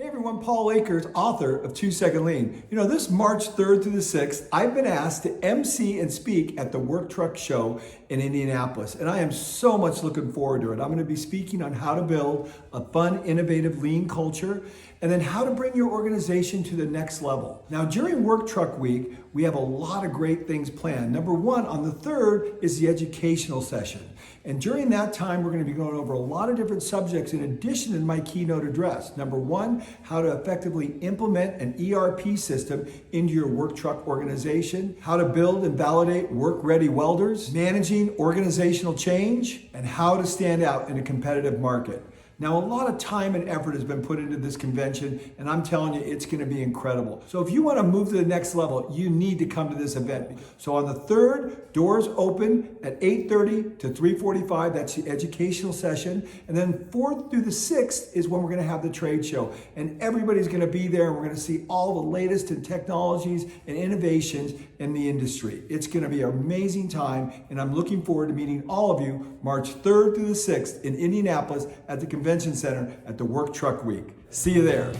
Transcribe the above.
Hey everyone, Paul Akers, author of 2 Second Lean. This March 3rd through the 6th, I've been asked to MC and speak at the Work Truck Show in Indianapolis, and I am so much looking forward to it. I'm going to be speaking on how to build a fun, innovative, lean culture, and then how to bring your organization to the next level. Now, during Work Truck Week, we have a lot of great things planned. Number one, on the 3rd is the educational session. And during that time, we're going to be going over a lot of different subjects in addition to my keynote address. Number one, how to effectively implement an ERP system into your work truck organization, how to build and validate work-ready welders, managing organizational change, and how to stand out in a competitive market. Now, a lot of time and effort has been put into this convention, and I'm telling you, it's going to be incredible. So if you want to move to the next level, you need to come to this event. So on the 3rd, doors open at 8:30 to 3:45. That's the educational session. And then 4th through the 6th is when we're going to have the trade show. And everybody's going to be there, and we're going to see all the latest in technologies and innovations in the industry. It's going to be an amazing time, and I'm looking forward to meeting all of you March 3rd through the 6th in Indianapolis at the Convention Center at the Work Truck Week. See you there.